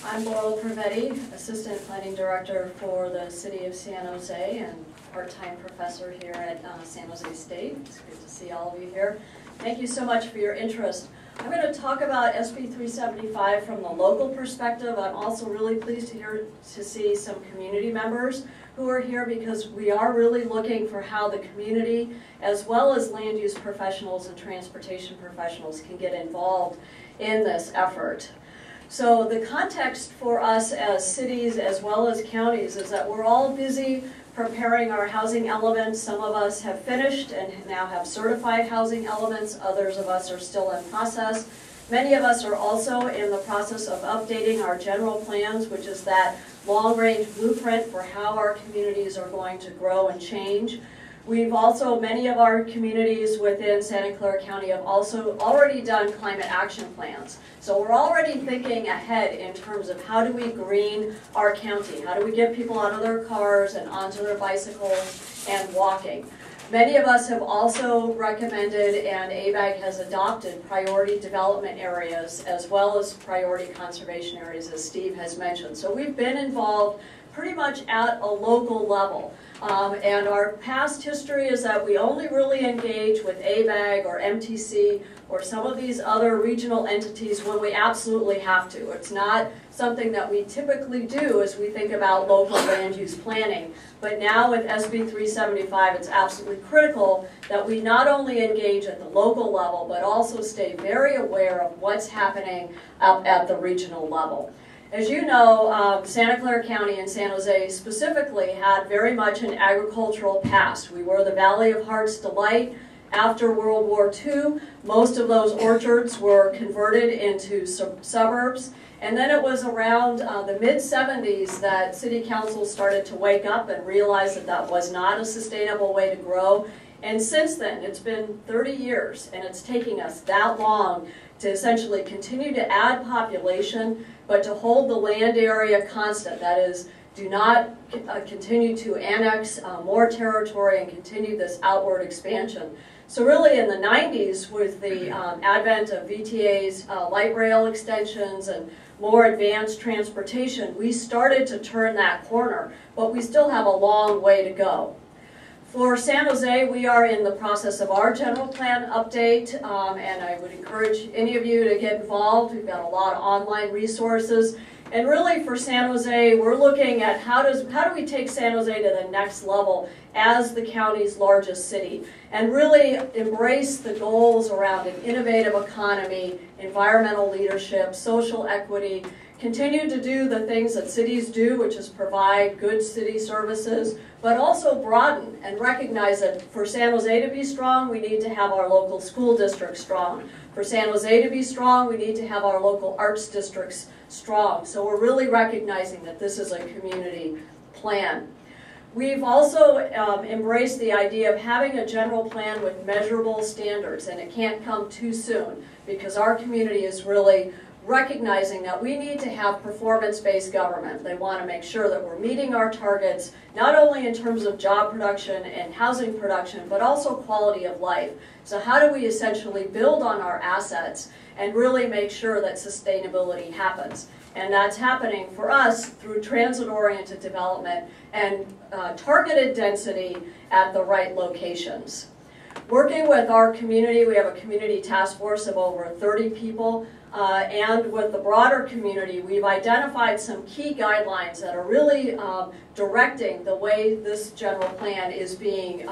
I'm Laurel Prevetti, Assistant Planning Director for the City of San Jose and part-time professor here at San Jose State. It's good to see all of you here. Thank you so much for your interest. I'm going to talk about SB 375 from the local perspective. I'm also really pleased to see some community members who are here because we are really looking for how the community, as well as land use professionals and transportation professionals, can get involved in this effort. So the context for us as cities as well as counties is that we're all busy preparing our housing elements. Some of us have finished and now have certified housing elements. Others of us are still in process. Many of us are also in the process of updating our general plans, which is that long-range blueprint for how our communities are going to grow and change. We've also, many of our communities within Santa Clara County have also already done climate action plans. So we're already thinking ahead in terms of how do we green our county? How do we get people out of their cars and onto their bicycles and walking? Many of us have also recommended, and ABAG has adopted, priority development areas as well as priority conservation areas, as Steve has mentioned. So we've been involved pretty much at a local level. And our past history is that we only really engage with ABAG or MTC or some of these other regional entities when we absolutely have to. It's not something that we typically do as we think about local land use planning. But now with SB 375, it's absolutely critical that we not only engage at the local level, but also stay very aware of what's happening up at the regional level. As you know, Santa Clara County and San Jose specifically had very much an agricultural past. We were the Valley of Heart's Delight. After World War II, most of those orchards were converted into suburbs. And then it was around the mid-70s that City Council started to wake up and realize that that was not a sustainable way to grow. And since then, it's been 30 years, and it's taking us that long to essentially continue to add population, but to hold the land area constant. That is, do not continue to annex more territory and continue this outward expansion. So really in the 90s, with the advent of VTA's light rail extensions and more advanced transportation, we started to turn that corner, but we still have a long way to go. For San Jose, we are in the process of our general plan update, and I would encourage any of you to get involved. We've got a lot of online resources. And really for San Jose, we're looking at how do we take San Jose to the next level as the county's largest city, and really embrace the goals around an innovative economy, environmental leadership, social equity, continue to do the things that cities do, which is provide good city services, but also broaden and recognize that for San Jose to be strong, we need to have our local school districts strong. For San Jose to be strong, we need to have our local arts districts strong. So we're really recognizing that this is a community plan. We've also embraced the idea of having a general plan with measurable standards, and it can't come too soon because our community is really recognizing that we need to have performance-based government. They want to make sure that we're meeting our targets, not only in terms of job production and housing production, but also quality of life. So how do we essentially build on our assets and really make sure that sustainability happens? And that's happening for us through transit-oriented development and targeted density at the right locations. Working with our community, we have a community task force of over 30 people, and with the broader community, we've identified some key guidelines that are really directing the way this general plan is being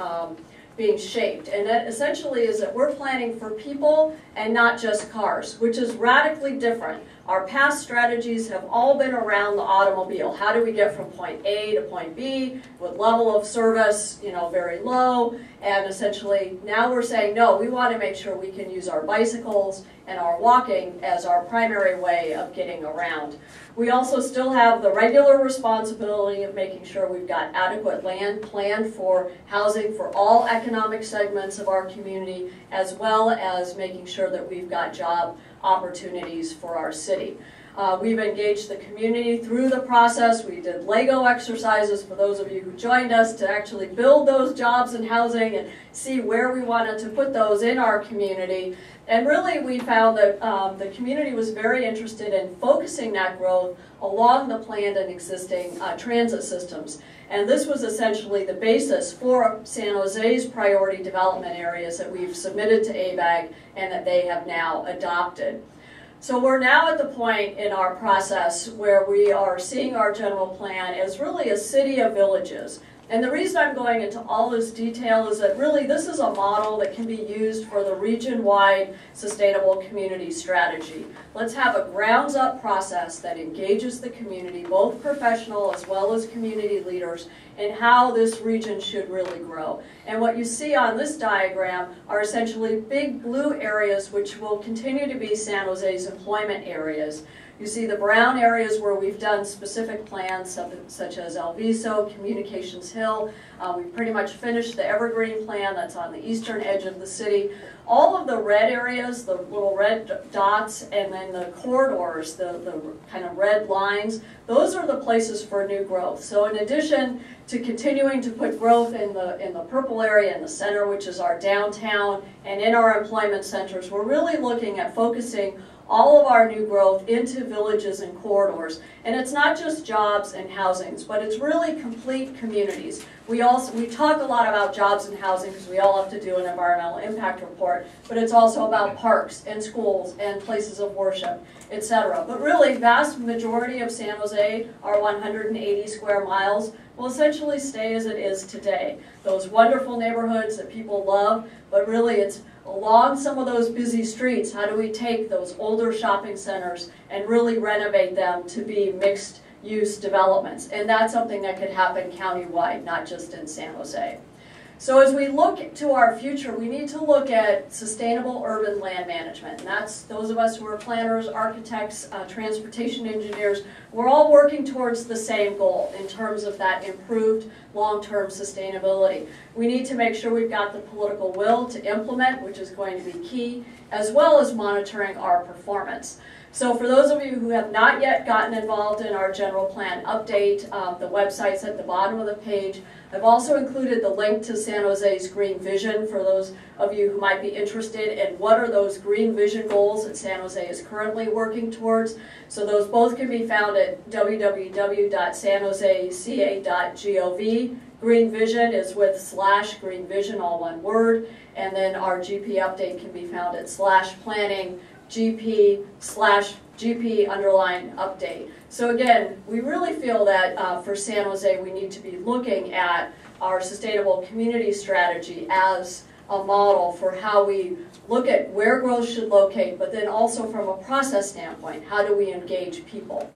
shaped. And that essentially is that we're planning for people and not just cars, which is radically different. Our past strategies have all been around the automobile. How do we get from point A to point B with level of service, very low? And essentially now we're saying, no, we want to make sure we can use our bicycles and our walking as our primary way of getting around. We also still have the regular responsibility of making sure we've got adequate land planned for housing for all economic segments of our community, as well as making sure that we've got job opportunities for our city. We've engaged the community through the process. We did Lego exercises for those of you who joined us to actually build those jobs and housing and see where we wanted to put those in our community. And really we found that the community was very interested in focusing that growth along the planned and existing transit systems. And this was essentially the basis for San Jose's priority development areas that we've submitted to ABAG and that they have now adopted. So we're now at the point in our process where we are seeing our general plan as really a city of villages. And the reason I'm going into all this detail is that really this is a model that can be used for the region-wide sustainable community strategy. Let's have a grounds-up process that engages the community, both professional as well as community leaders, in how this region should really grow. And what you see on this diagram are essentially big blue areas which will continue to be San Jose's employment areas. You see the brown areas where we've done specific plans such as El Viso, Communications Hill. We've pretty much finished the Evergreen plan that's on the eastern edge of the city. All of the red areas, the little red dots, and then the corridors, the kind of red lines, those are the places for new growth. So in addition to continuing to put growth in the purple area in the center, which is our downtown, and in our employment centers, we're really looking at focusing all of our new growth into villages and corridors. And it's not just jobs and housings, but it's really complete communities. We talk a lot about jobs and housing because we all have to do an environmental impact report, but it's also about parks and schools and places of worship, etc. But really, vast majority of San Jose, our 180 square miles, will essentially stay as it is today. Those wonderful neighborhoods that people love, but really it's along some of those busy streets, how do we take those older shopping centers and really renovate them to be mixed-use developments? And that's something that could happen countywide, not just in San Jose. So as we look to our future, we need to look at sustainable urban land management. And that's those of us who are planners, architects, transportation engineers. We're all working towards the same goal in terms of that improved long-term sustainability. We need to make sure we've got the political will to implement, which is going to be key, as well as monitoring our performance. So for those of you who have not yet gotten involved in our general plan update, the website's at the bottom of the page. I've also included the link to San Jose's Green Vision for those of you who might be interested in what are those Green Vision goals that San Jose is currently working towards. So those both can be found at www.sanjoseca.gov. Green Vision is with /Green Vision, all one word. And then our GP update can be found at /planning GP/GP_update. So again, we really feel that for San Jose, we need to be looking at our sustainable community strategy as a model for how we look at where growth should locate, but then also from a process standpoint, how do we engage people?